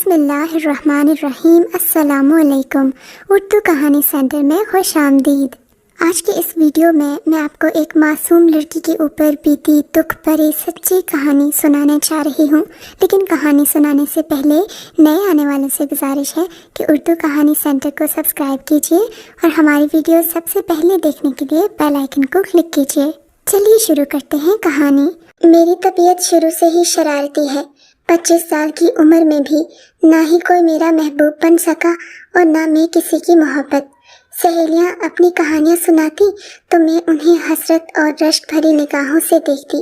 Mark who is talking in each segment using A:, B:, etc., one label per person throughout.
A: بسم اللہ الرحمن الرحیم۔ السلام علیکم۔ اردو کہانی سینٹر میں خوش آمدید۔ آج کے اس ویڈیو میں آپ کو ایک معصوم لڑکی کے اوپر بیتی دکھ بھری سچی کہانی سنانے جا رہی ہوں، لیکن کہانی سنانے سے پہلے نئے آنے والوں سے گزارش ہے کہ اردو کہانی سینٹر کو سبسکرائب کیجیے اور ہماری ویڈیو سب سے پہلے دیکھنے کے لیے بیل آئیکن کو کلک کیجیے۔ چلیے شروع کرتے ہیں کہانی۔ میری طبیعت شروع سے ہی شرارتی ہے۔ 25 سال کی عمر میں بھی نہ ہی کوئی میرا محبوب بن سکا اور نہ میں کسی کی محبت۔ سہیلیاں اپنی کہانیاں سناتی تو میں انہیں حسرت اور رشک بھری نگاہوں سے دیکھتی۔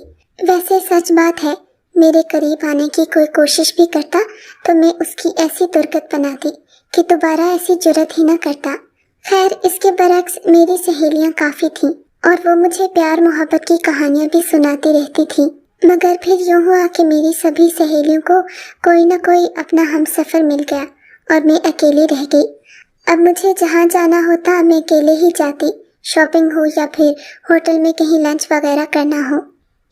A: ویسے سچ بات ہے، میرے قریب آنے کی کوئی کوشش بھی کرتا تو میں اس کی ایسی درگت بناتی کہ دوبارہ ایسی جرت ہی نہ کرتا۔ خیر، اس کے برعکس میری سہیلیاں کافی تھیں اور وہ مجھے پیار محبت کی کہانیاں بھی سناتی رہتی تھیں، مگر پھر یوں ہوا کہ میری سبھی سہیلیوں کو کوئی نہ کوئی اپنا ہم سفر مل گیا اور میں اکیلی رہ گئی۔ اب مجھے جہاں جانا ہوتا میں اکیلے ہی جاتی، شاپنگ ہو یا پھر ہوٹل میں کہیں لنچ وغیرہ کرنا ہو۔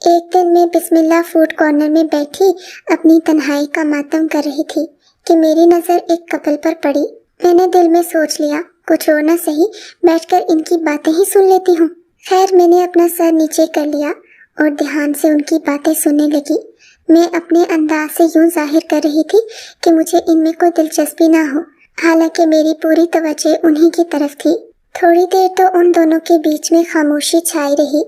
A: ایک دن میں بسم اللہ فوڈ کارنر میں بیٹھی اپنی تنہائی کا ماتم کر رہی تھی کہ میری نظر ایک کپل پر پڑی۔ میں نے دل میں سوچ لیا، کچھ اور نہ سہی بیٹھ کر ان کی باتیں ہی سن لیتی ہوں۔ خیر، میں نے اپنا سر نیچے کر لیا اور دھیان سے ان کی باتیں سننے لگی۔ میں اپنے انداز سے یوں ظاہر کر رہی تھی کہ مجھے ان میں کوئی دلچسپی نہ ہو، حالانکہ میری پوری توجہ انہی کی طرف تھی۔ تھوڑی دیر تو ان دونوں کے بیچ میں خاموشی چھائی رہی۔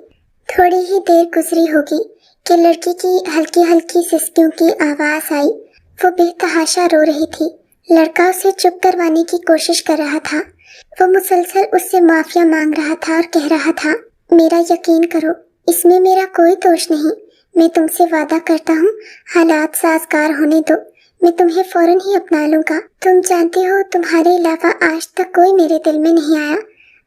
A: تھوڑی ہی دیر گزری ہوگی کہ لڑکی کی ہلکی ہلکی سسکیوں کی آواز آئی۔ وہ بے تحاشا رو رہی تھی۔ لڑکا اسے چپ کروانے کی کوشش کر رہا تھا۔ وہ مسلسل اس سے معافیا مانگ رہا تھا اور کہہ رہا تھا، میرا یقین کرو، اس میں میرا کوئی دوش نہیں۔ میں تم سے وعدہ کرتا ہوں، حالات سازگار ہونے دو، میں تمہیں فوراً ہی اپنا لوں گا۔ تم جانتی ہو تمہارے علاوہ آج تک کوئی میرے دل میں نہیں آیا،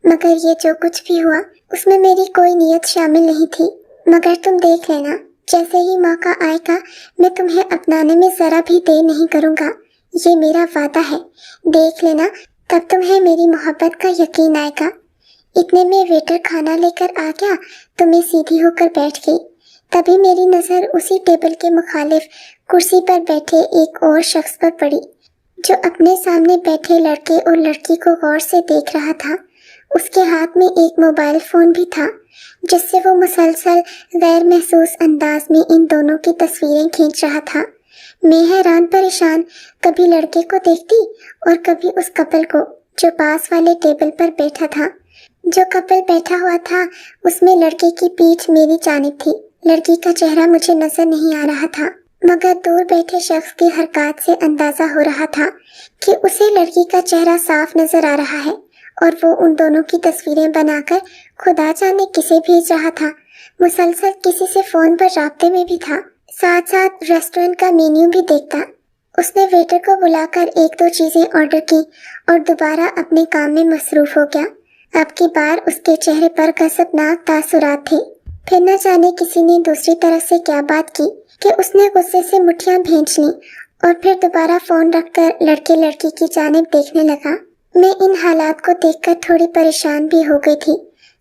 A: مگر یہ جو کچھ بھی ہوا اس میں میری کوئی نیت شامل نہیں تھی۔ مگر تم دیکھ لینا، جیسے ہی موقع آئے گا میں تمہیں اپنانے میں ذرا بھی دیر نہیں کروں گا، یہ میرا وعدہ ہے۔ دیکھ لینا، تب تمہیں میری محبت کا یقین آئے گا۔ اتنے میں ویٹر کھانا لے کر آ گیا تو میں سیدھی ہو کر بیٹھ گئی۔ تبھی میری نظر اسی ٹیبل کے مخالف کرسی پر بیٹھے ایک اور شخص پر پڑی، جو اپنے سامنے بیٹھے لڑکے اور لڑکی کو غور سے دیکھ رہا تھا۔ اس کے ہاتھ میں ایک موبائل فون بھی تھا، جس سے وہ مسلسل غیر محسوس انداز میں ان دونوں کی تصویریں کھینچ رہا تھا۔ میں حیران پریشان کبھی لڑکے کو دیکھتی اور کبھی اس کپل کو جو پاس والے ٹیبل پر بیٹھا تھا۔ جو کپل بیٹھا ہوا تھا اس میں لڑکے کی پیٹھ میری جانب تھی، لڑکی کا چہرہ مجھے نظر نہیں آ رہا تھا، مگر دور بیٹھے شخص کی حرکات سے اندازہ ہو رہا تھا کہ اسے لڑکی کا چہرہ صاف نظر آ رہا ہے، اور وہ ان دونوں کی تصویریں بنا کر خدا جانے کسے بھیج رہا تھا۔ مسلسل کسی سے فون پر رابطے میں بھی تھا، ساتھ ساتھ ریسٹورنٹ کا مینیو بھی دیکھتا۔ اس نے ویٹر کو بلا کر ایک دو چیزیں آرڈر کی اور دوبارہ اپنے کام میں مصروف ہو گیا۔ اب کی بار اس کے چہرے پر غضبناک تاثرات تھے۔ پھر نہ جانے کسی نے دوسری طرف سے کیا بات کی کہ اس نے غصے سے مٹھیاں بھینچ لیں اور پھر دوبارہ فون رکھ کر لڑکے لڑکی کی جانب دیکھنے لگا۔ میں ان حالات کو دیکھ کر تھوڑی پریشان بھی ہو گئی تھی۔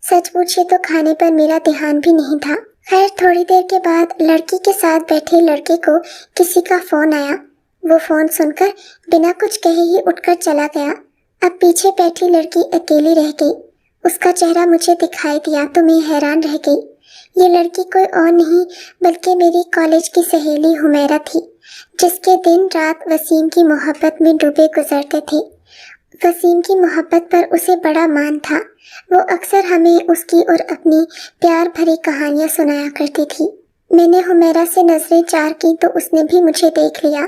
A: سچ پوچھے تو کھانے پر میرا دھیان بھی نہیں تھا۔ خیر، تھوڑی دیر کے بعد لڑکی کے ساتھ بیٹھے لڑکے کو کسی کا فون آیا۔ وہ فون سن کر بنا کچھ کہے ہی اٹھ کر چلا گیا۔ اب پیچھے بیٹھی لڑکی اکیلی رہ گئی۔ اس کا چہرہ مجھے دکھائی دیا تو میں حیران رہ گئی۔ یہ لڑکی کوئی اور نہیں بلکہ میری کالج کی سہیلی حمیرہ تھی، جس کے دن رات وسیم کی محبت میں ڈوبے گزرتے تھے۔ وسیم کی محبت پر اسے بڑا مان تھا۔ وہ اکثر ہمیں اس کی اور اپنی پیار بھری کہانیاں سنایا کرتی تھی۔ میں نے حمیرہ سے نظریں چار کی تو اس نے بھی مجھے دیکھ لیا۔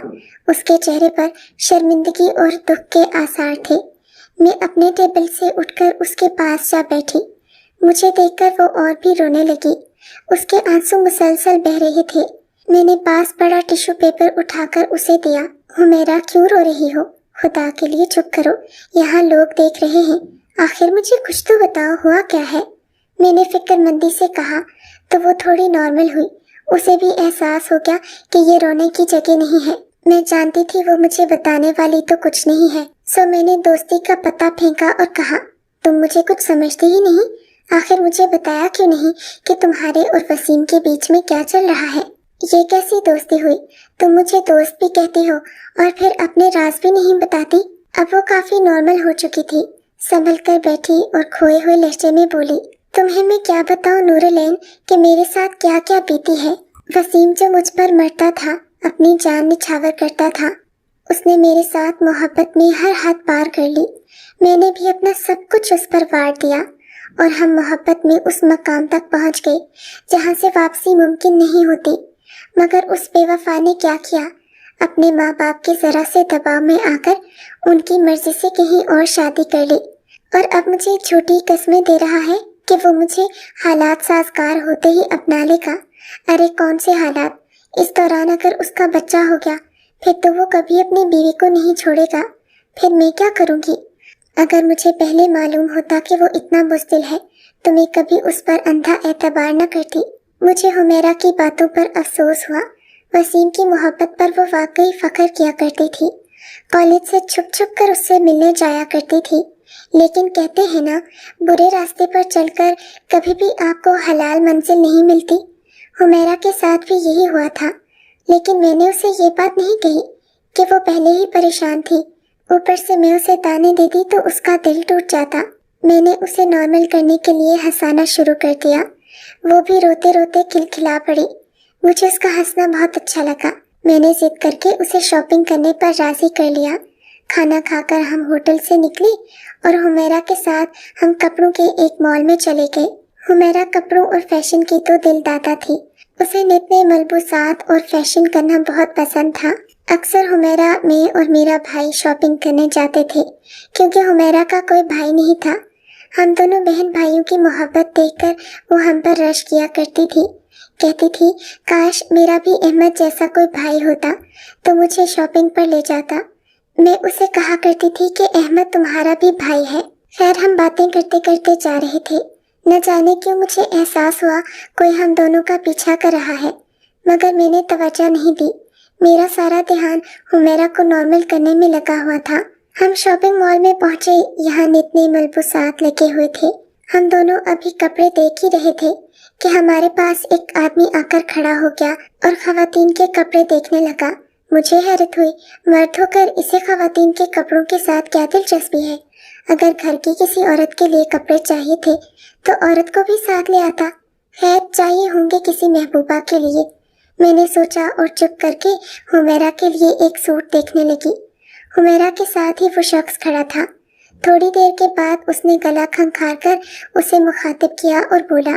A: اس کے چہرے پر شرمندگی اور دکھ کے آثار تھے۔ میں اپنے ٹیبل سے اٹھ کر اس کے پاس جا بیٹھی۔ مجھے دیکھ کر وہ اور بھی رونے لگی۔ اس کے آنسو مسلسل بہہ رہے تھے۔ میں نے پاس پڑا ٹیشو پیپر اٹھا کر اسے دیا۔ حمیرہ، کیوں رو رہی ہو؟ خدا کے لیے چپ کرو، یہاں لوگ دیکھ رہے ہیں۔ آخر مجھے کچھ تو بتاؤ، ہوا کیا ہے؟ میں نے فکر مندی سے کہا تو وہ تھوڑی نارمل ہوئی۔ اسے بھی احساس ہو گیا کہ یہ رونے کی جگہ نہیں ہے۔ میں جانتی تھی وہ مجھے بتانے والی تو کچھ نہیں ہے، سو میں نے دوستی کا پتہ پھینکا اور کہا، تم مجھے کچھ سمجھتے ہی نہیں؟ آخر مجھے بتایا کیوں نہیں کہ تمہارے اور وسیم کے بیچ میں کیا چل رہا ہے؟ ये कैसी दोस्ती हुई? तुम मुझे दोस्त भी कहती हो और फिर अपने राज भी नहीं बताती। अब वो काफी नॉर्मल हो चुकी थी, संभल कर बैठी और खोए हुए लहजे में बोली, तुम्हें मैं क्या बताऊं नूरुलैन कि मेरे साथ क्या क्या बीती है। वसीम जो मुझ पर मरता था, अपनी जान निछावर करता था, उसने मेरे साथ मोहब्बत में हर हद पार कर ली। मैंने भी अपना सब कुछ उस पर वार दिया और हम मोहब्बत में उस मकाम तक पहुंच गए जहां से वापसी मुमकिन नहीं होती। मगर उस बेवफा ने क्या किया, अपने माँ बाप के जरा से दबाव में आकर उनकी मर्जी से कहीं और शादी कर ली और अब मुझे झूठी कस्में दे रहा है कि वो मुझे हालात साजगार होते ही अपना लेगा। अरे कौन से हालात? इस दौरान अगर उसका बच्चा हो गया फिर तो वो कभी अपनी बीवी को नहीं छोड़ेगा। फिर मैं क्या करूँगी? अगर मुझे पहले मालूम होता कि वो इतना बुज़दिल है तो मैं कभी उस पर अंधा एतबार न करती। मुझे हुमैरा की बातों पर अफसोस हुआ। वसीम की मोहब्बत पर वो वाकई फख्र किया करती थी। कॉलेज से छुप छुप कर उससे मिलने जाया करती थी। लेकिन कहते हैं ना, बुरे रास्ते पर चलकर कभी भी आपको हलाल मंजिल नहीं मिलती। हुमैरा के साथ भी यही हुआ था, लेकिन मैंने उसे ये बात नहीं कही कि वो पहले ही परेशान थी। ऊपर से मैं उसे ताने देती तो उसका दिल टूट जाता। मैंने उसे नॉर्मल करने के लिए हंसाना शुरू कर दिया। वो भी रोते रोते खिलखिला पड़ी। मुझे उसका हंसना बहुत अच्छा लगा। मैंने जिद करके उसे शॉपिंग करने पर राजी कर लिया। खाना खाकर हम होटल से निकले और हुमैरा के साथ हम कपड़ों के एक मॉल में चले गए। हुमैरा कपड़ों और फैशन की तो दिलदाता थी। उसे नित नए मलबूसात और फैशन करना बहुत पसंद था। अक्सर हुमैरा, मैं और मेरा भाई शॉपिंग करने जाते थे क्योंकि हुमैरा का कोई भाई नहीं था। हम दोनों बहन भाइयों की मोहब्बत देखकर वो हम पर रश किया करती थी। कहती थी, काश मेरा भी अहमद जैसा कोई भाई होता तो मुझे शॉपिंग पर ले जाता। मैं उसे कहा करती थी कि अहमद तुम्हारा भी भाई है। खैर हम बातें करते करते जा रहे थे। न जाने क्यों मुझे एहसास हुआ कोई हम दोनों का पीछा कर रहा है, मगर मैंने तवज्जो नहीं दी। मेरा सारा ध्यान हुमैरा को नॉर्मल करने में लगा हुआ था। हम शॉपिंग मॉल में पहुंचे। यहाँ नित नए मलबूसात लगे हुए थे। हम दोनों अभी कपड़े देख ही रहे थे कि हमारे पास एक आदमी आकर खड़ा हो गया और खवातीन के कपड़े देखने लगा। मुझे हैरत हुई, मर्द होकर इसे खवातीन के कपड़ों के साथ क्या दिलचस्पी है। अगर घर की किसी औरत के लिए कपड़े चाहिए थे तो औरत को भी साथ ले आता। खैर चाहिए होंगे किसी महबूबा के लिए, मैंने सोचा और चुप करके हुमैरा के लिए एक सूट देखने लगी। हुमैरा के साथ ही वो शख्स खड़ा था। थोड़ी देर के बाद उसने गला खंखार कर उसे मुखातिब किया और बोला,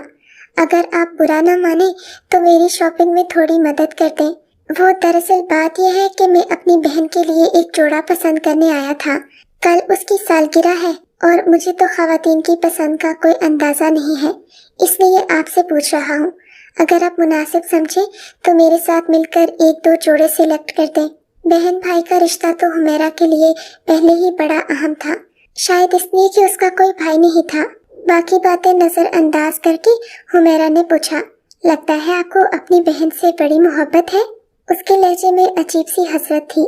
A: अगर आप बुरा न माने तो मेरी शॉपिंग में थोड़ी मदद कर दें। वो दरअसल बात यह है कि मैं अपनी बहन के लिए एक जोड़ा पसंद करने आया था। कल उसकी सालगिरह है और मुझे तो खवातीन की पसंद का कोई अंदाजा नहीं है, इसलिए आपसे पूछ रहा हूँ। अगर आप मुनासिब समझे तो मेरे साथ मिलकर एक दो जोड़े सिलेक्ट कर दें। बहन भाई का रिश्ता तो हुमैरा के लिए पहले ही बड़ा अहम था, शायद इसलिए कि उसका कोई भाई नहीं था। बाकी बातें नजरअंदाज करके हुमैरा ने पूछा, लगता है आपको अपनी बहन से बड़ी मोहब्बत है? उसके लहजे में अजीब सी हसरत थी।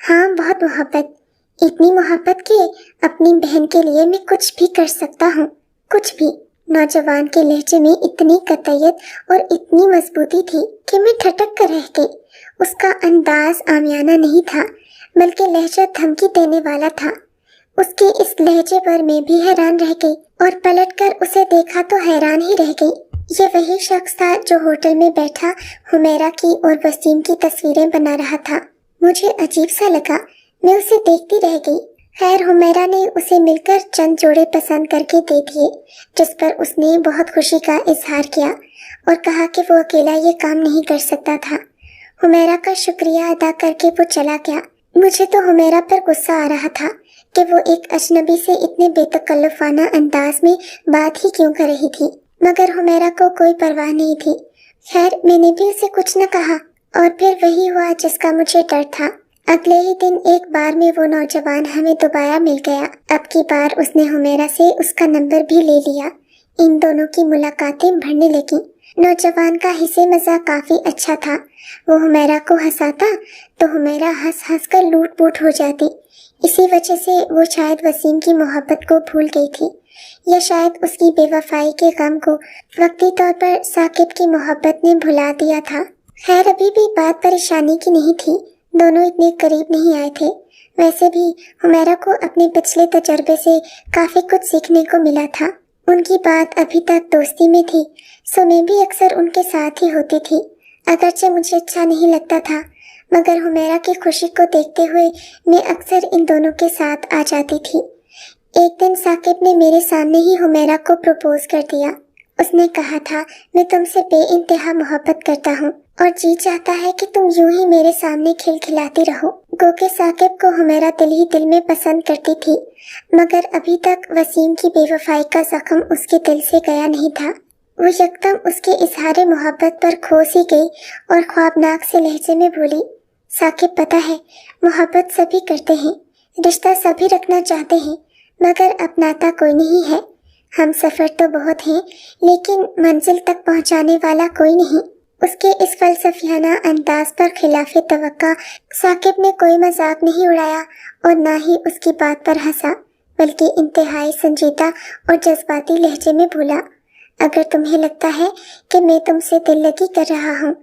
A: हाँ, बहुत मोहब्बत, इतनी मोहब्बत कि अपनी बहन के लिए मैं कुछ भी कर सकता हूँ, कुछ भी। नौजवान के लहजे में इतनी कतईयत और इतनी मजबूती थी कि मैं ठटक कर रह गई। उसका अंदाज आमियाना नहीं था, बल्कि लहजा धमकी देने वाला था। उसके इस लहजे पर मैं भी हैरान रह गई और पलटकर उसे देखा तो हैरान ही रह गई। ये वही शख्स था जो होटल में बैठा हुमैरा की और वसीम की तस्वीरें बना रहा था। मुझे अजीब सा लगा, मैं उसे देखती रह गई। खैर हुमैरा ने उसे मिलकर चंद जोड़े पसंद करके दे दिए, जिस पर उसने बहुत खुशी का इजहार किया और कहा कि वो अकेला ये काम नहीं कर सकता था। हुमैरा का शुक्रिया अदा करके वो चला गया। मुझे तो हुमैरा पर गुस्सा आ रहा था कि वो एक अजनबी से इतने बेतकल्लुफाना अंदाज में बात ही क्यों कर रही थी, मगर हुमैरा को कोई परवाह नहीं थी। खैर मैंने भी उसे कुछ न कहा और फिर वही हुआ जिसका मुझे डर था। अगले ही दिन एक बार में वो नौजवान हमें दोबारा मिल गया। अब की बार उसने हुमैरा से उसका नंबर भी ले लिया। इन दोनों की मुलाकातें बढ़ने लगी। नौजवान का हिस्से मजाक काफी अच्छा था। वो हुमैरा को हंसाता तो हुमैरा हंस हंस कर लूट पूट हो जाती। इसी वजह से वो शायद वसीम की मोहब्बत को भूल गई थी, या शायद उसकी बेवफाई के गम को वक्ती तौर पर साकिब की मोहब्बत ने भुला दिया था। खैर अभी भी बात परेशानी की नहीं थी, दोनों इतने करीब नहीं आए थे। वैसे भी हुमैरा को अपने पिछले तजर्बे से काफी कुछ सीखने को मिला था। उनकी बात अभी तक दोस्ती में थी, सो मैं भी अक्सर उनके साथ ही होती थी। अगरचे मुझे अच्छा नहीं लगता था, मगर हुमैरा की खुशी को देखते हुए मैं अक्सर इन दोनों के साथ आ जाती थी। एक दिन साकिब ने मेरे सामने ही हुमैरा को प्रपोज कर दिया। उसने कहा था, मैं तुमसे बेइंतहा मोहब्बत करता हूँ और जी चाहता है कि तुम यूं ही मेरे सामने खिलखिलाती रहो। गोके साकिब को हुमैरा दिल ही दिल में पसंद करती थी, मगर अभी तक वसीम की बेवफाई का जख्म उसके दिल से गया नहीं था। वो यकदम उसके इजहार मोहब्बत पर खो सी गई और ख्वाबनाक से लहजे में बोली, साकिब पता है, मोहब्बत सभी करते हैं, रिश्ता सभी रखना चाहते हैं, मगर अपनाता कोई नहीं है। हम सफर तो बहुत हैं, लेकिन मंजिल तक पहुंचाने वाला कोई नहीं। उसके इस फलसफियाना अंदाज पर खिलाफे तवक्का साकिब ने कोई मजाक नहीं उड़ाया और ना ही उसकी बात पर हंसा, बल्कि इंतहाई संजीदा और जज्बाती लहजे में बोला, अगर तुम्हें लगता है कि मैं तुमसे दिल लगी कर रहा हूँ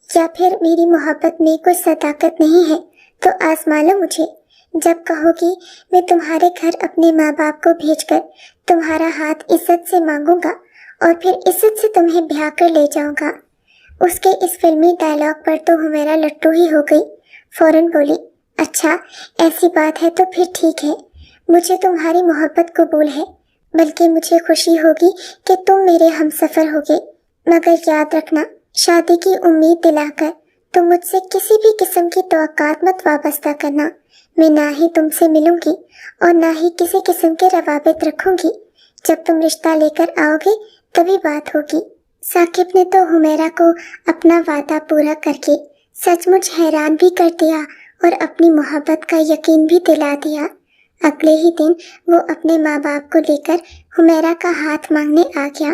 A: या फिर मेरी मोहब्बत में कोई सदाकत नहीं है तो आजमा लो मुझे। जब कहोगी मैं तुम्हारे घर अपने माँ बाप को भेजकर तुम्हारा हाथ इज्जत से मांगूंगा और फिर इज्जत से तुम्हें ब्याह कर ले जाऊंगा। उसके इस फिल्मी डायलॉग पर तो हुमैरा लट्टू ही हो गई। फौरन बोली, अच्छा ऐसी बात है तो फिर ठीक है, मुझे तुम्हारी मोहब्बत कबूल है, बल्कि मुझे खुशी होगी कि तुम मेरे हमसफर होगे, मगर याद रखना, शादी की उम्मीद दिलाकर तुम मुझसे किसी भी किस्म की तवक्कात मत वाबस्ता करना। मैं ना ही तुमसे मिलूंगी और ना ही किसी किस्म के रवाबित रखूंगी। जब तुम रिश्ता लेकर आओगे तभी बात होगी। साकिब ने तो हुमैरा को अपना वादा पूरा करके सचमुच हैरान भी कर दिया और अपनी मोहब्बत का यकीन भी दिला दिया। अगले ही दिन वो अपने माँ बाप को लेकर हुमैरा का हाथ मांगने आ गया।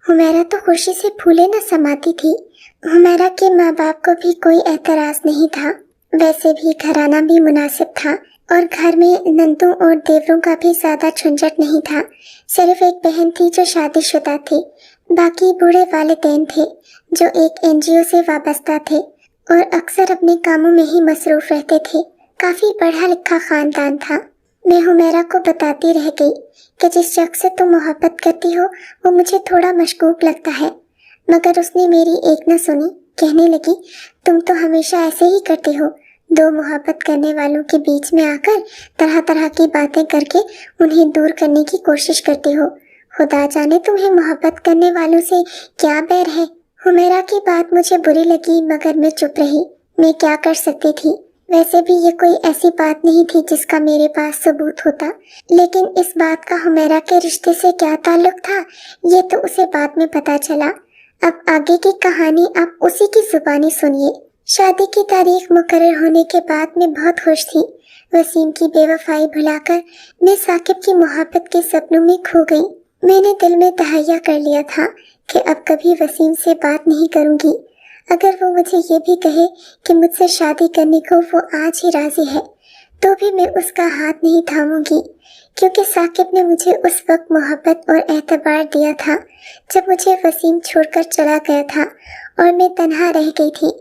A: हुमैरा तो खुशी से फूले न समाती थी। हुमैरा के माँ बाप को भी कोई एतराज नहीं था। वैसे भी घराना भी मुनासिब था और घर में नंदों और देवरों का भी ज्यादा झंझट नहीं था। सिर्फ एक बहन थी जो शादीशुदा थी, बाकी बूढ़े वालिदैन थे जो एक एनजीओ से वाबस्ता थे और अक्सर अपने कामों में ही मसरूफ रहते थे। काफी पढ़ा लिखा खानदान था। मैं हुमैरा को बताती रह गई कि जिस शख्स से तुम मोहब्बत करती हो वो मुझे थोड़ा मशकूक लगता है, मगर उसने मेरी एक न सुनी। कहने लगी, तुम तो हमेशा ऐसे ही करते हो, दो मोहब्बत करने वालों के बीच में आकर तरह तरह की बातें करके उन्हें दूर करने की कोशिश करते हो। खुदा जाने तुम्हें मोहब्बत करने वालों से क्या बैर है। हुमैरा की बात मुझे बुरी लगी, मगर मैं चुप रही। मैं क्या कर सकती थी। वैसे भी ये कोई ऐसी बात नहीं थी जिसका मेरे पास सबूत होता, लेकिन इस बात का हुमैरा के रिश्ते से क्या ताल्लुक था ये तो उसे बाद में पता चला। अब आगे की कहानी आप उसी की जुबानी सुनिए। शादी की तारीख मुकर्रर होने के बाद मैं बहुत खुश थी। वसीम की बेवफाई भुलाकर मैं साकिब की मोहब्बत के सपनों में खो गई। मैंने दिल में तहैया कर लिया था कि अब कभी वसीम से बात नहीं करूंगी। अगर वो मुझे ये भी कहे कि मुझसे शादी करने को वो आज ही राजी है, तो भी मैं उसका हाथ नहीं थामूंगी, क्योंकि साकिब ने मुझे उस वक्त मोहब्बत और एतबार दिया था जब मुझे वसीम छोड़कर चला गया था और मैं तन्हा रह गई थी।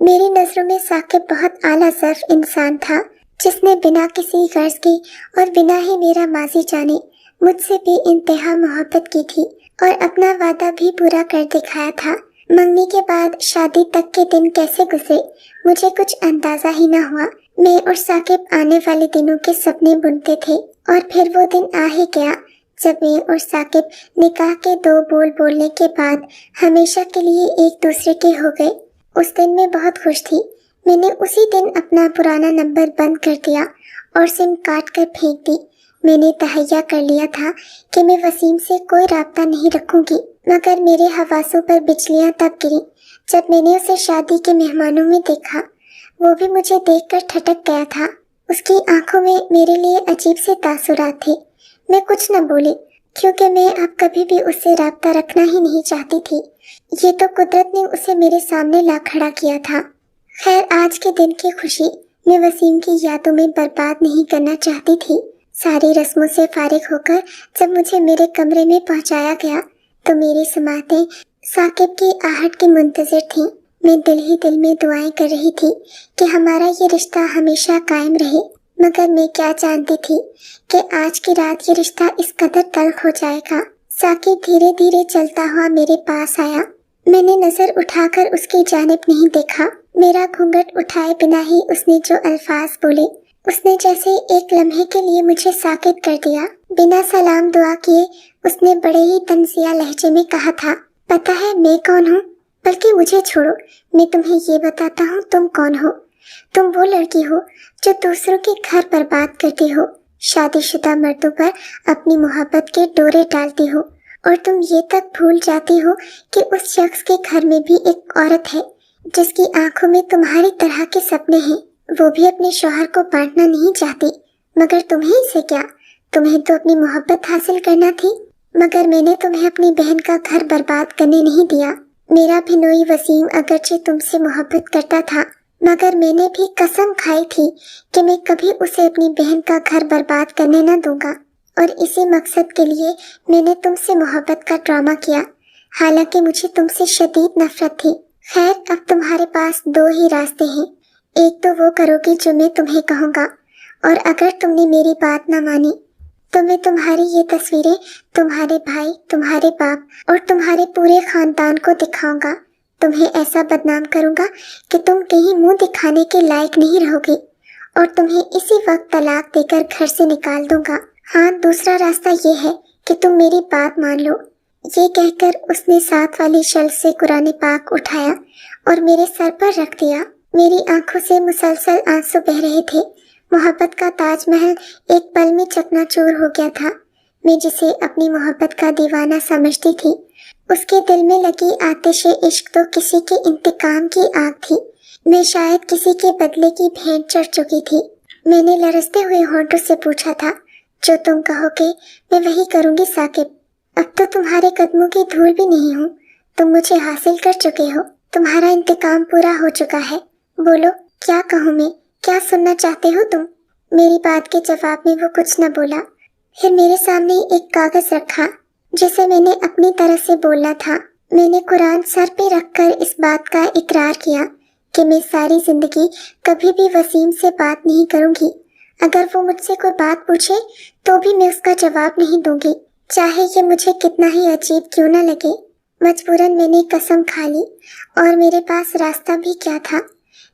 A: मेरी नजरों में साकिब बहुत आला ज़र्फ इंसान था, जिसने बिना किसी गर्ज के और बिना ही मेरा माजी जाने मुझसे बेइंतहा मोहब्बत की थी और अपना वादा भी पूरा कर दिखाया था। मंगनी के बाद शादी तक के दिन कैसे गुजरे मुझे कुछ अंदाजा ही न हुआ। मैं और साकिब आने वाले दिनों के सपने बुनते थे और फिर वो दिन आ ही गया जब मैं और साकिब निकाह के दो बोल बोलने के बाद हमेशा के लिए एक दूसरे के हो गए। उस दिन मैं बहुत खुश थी। मैंने उसी दिन अपना पुराना नंबर बंद कर दिया और सिम काट कर फेंक दी। मैंने तहैया कर लिया था कि मैं वसीम से कोई राब्ता नहीं रखूंगी, मगर मेरे हवासों पर बिजलियां तब गिरी जब मैंने उसे शादी के मेहमानों में देखा। वो भी मुझे देखकर ठटक गया था। उसकी आंखों में मेरे लिए अजीब से तासुरात थे। मैं कुछ न बोली, क्योंकि मैं अब कभी भी उससे राब्ता रखना ही नहीं चाहती थी। ये तो कुदरत ने उसे मेरे सामने ला खड़ा किया था। खैर, आज के दिन की खुशी मैं वसीम की यादों में बर्बाद नहीं करना चाहती थी। सारी रस्मों से फारिग होकर जब मुझे मेरे कमरे में पहुंचाया गया तो मेरी समातें साकिब की आहट की मुंतजिर थीं। मैं दिल ही दिल में दुआएं कर रही थी कि हमारा ये रिश्ता हमेशा कायम रहे, मगर मैं क्या जानती थी कि आज की रात ये रिश्ता इस कदर तल्ख हो जाएगा। साकिब धीरे धीरे चलता हुआ मेरे पास आया। मैंने नजर उठाकर उसकी जानिब नहीं देखा। मेरा घूंघट उठाए बिना ही उसने जो अल्फाज बोले, उसने जैसे एक लम्हे के लिए मुझे साकित कर दिया। बिना सलाम दुआ किए उसने बड़े ही तंजिया लहजे में कहा था, पता है मैं कौन हूँ? बल्कि मुझे छोड़ो, मैं तुम्हें ये बताता हूँ तुम कौन हो। तुम वो लड़की हो जो दूसरों के घर बर्बाद करती हो, शादीशुदा मर्दों पर अपनी मोहब्बत के डोरे डालती हो, और तुम ये तक भूल जाती हो कि उस शख्स के घर में भी एक औरत है जिसकी आंखों में तुम्हारी तरह के सपने हैं। वो भी अपने शौहर को बांटना नहीं चाहती, मगर तुम्हें इससे क्या? तुम्हें तो अपनी मोहब्बत हासिल करना थी, मगर मैंने तुम्हें अपनी बहन का घर बर्बाद करने नहीं दिया। मेरा भिनोई वसीम अगरचे तुमसे मोहब्बत करता था, मगर मैंने भी कसम खाई थी कि मैं कभी उसे अपनी बहन का घर बर्बाद करने न दूंगा, और इसी मकसद के लिए मैंने तुमसे मोहब्बत का ड्रामा किया, हालांकि मुझे तुमसे शदीद नफरत थी। खैर, अब तुम्हारे पास दो ही रास्ते हैं। एक तो वो करोगी जो मैं तुम्हें कहूँगा, और अगर तुमने मेरी बात न मानी तो मैं तुम्हारी ये तस्वीरें तुम्हारे भाई, तुम्हारे बाप और तुम्हारे पूरे खानदान को दिखाऊंगा। तुम्हें ऐसा बदनाम करूंगा कि तुम कहीं मुंह दिखाने के लायक नहीं रहोगे, और तुम्हें इसी वक्त तलाक देकर घर से निकाल दूंगा। हाँ, दूसरा रास्ता ये है कि तुम मेरी बात मान लो। ये कहकर उसने साथ वाली शल्फ से कुरान पाक उठाया और मेरे सर पर रख दिया। मेरी आंखों से मुसलसल आंसू बह रहे थे। मोहब्बत का ताजमहल एक पल में चकनाचूर हो गया था। मैं जिसे अपनी मोहब्बत का दीवाना समझती थी, उसके दिल में लगी आतिशे इश्क तो किसी के इंतकाम की आग थी। मैं शायद किसी के बदले की भेंट चढ़ चुकी थी। मैंने लरसते हुए होंठों से पूछा था, जो तुम कहोगे मैं वही करूंगी साकिब। अब तो तुम्हारे कदमों की धूल भी नहीं हूँ। तुम मुझे हासिल कर चुके हो, तुम्हारा इंतकाम पूरा हो चुका है। बोलो, क्या कहूँ मैं? क्या सुनना चाहते हो तुम? मेरी बात के जवाब में वो कुछ न बोला। फिर मेरे सामने एक कागज रखा जिसे मैंने अपनी तरह से बोलना था। मैंने कुरान सर पे रखकर इस बात का इकरार किया कि मैं सारी जिंदगी कभी भी वसीम से बात नहीं करूंगी। अगर वो मुझसे कोई बात पूछे तो भी मैं उसका जवाब नहीं दूंगी, चाहे ये मुझे कितना ही अजीब क्यों न लगे। मजबूरन मैंने कसम खा ली, और मेरे पास रास्ता भी क्या था।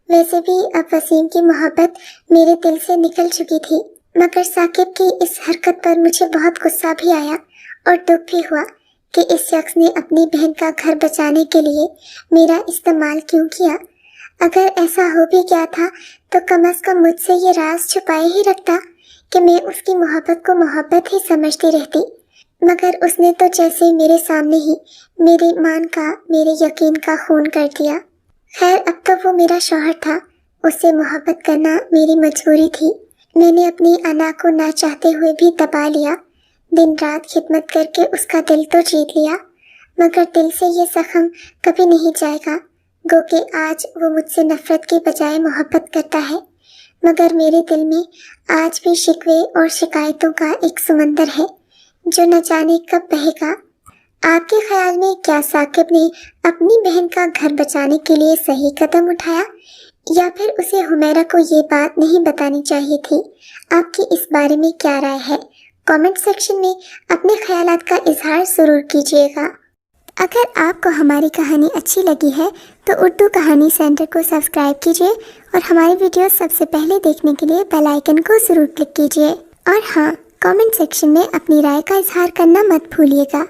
A: वैसे भी अब वसीम की मोहब्बत मेरे दिल से निकल चुकी थी, मगर साकिब की इस हरकत पर मुझे बहुत गुस्सा भी आया और दुख भी हुआ कि इस शख्स ने अपनी बहन का घर बचाने के लिए मेरा इस्तेमाल क्यों किया। अगर ऐसा हो भी गया था तो कम से कम मुझसे ये राज छुपाए ही रखता कि मैं उसकी मोहब्बत को मोहब्बत ही समझती रहती। मगर उसने तो जैसे मेरे सामने ही मेरी ईमान का, मेरे यकीन का खून कर दिया। खैर, अब तो वो मेरा शौहर था, उससे मोहब्बत करना मेरी मजबूरी थी। मैंने अपनी अना को ना चाहते हुए भी दबा लिया। दिन रात खिदमत करके उसका दिल तो जीत लिया, मगर दिल से ये जख्म कभी नहीं जाएगा। गो कि आज वो मुझसे नफरत के बजाय मोहब्बत करता है, मगर मेरे दिल में आज भी शिकवे और शिकायतों का एक समंदर है जो न जाने कब बहेगा। आपके ख्याल में क्या साकिब ने अपनी बहन का घर बचाने के लिए सही कदम उठाया, या फिर उसे हुमैरा को ये बात नहीं बतानी चाहिए थी? आपकी इस बारे में क्या राय है? कमेंट सेक्शन में अपने ख्यालात का इजहार ज़रूर कीजिएगा। अगर आपको हमारी कहानी अच्छी लगी है तो उर्दू कहानी सेंटर को सब्सक्राइब कीजिए, और हमारी वीडियो सबसे पहले देखने के लिए बेल आइकन को ज़रूर क्लिक कीजिए। और हाँ, कमेंट सेक्शन में अपनी राय का इजहार करना मत भूलिएगा।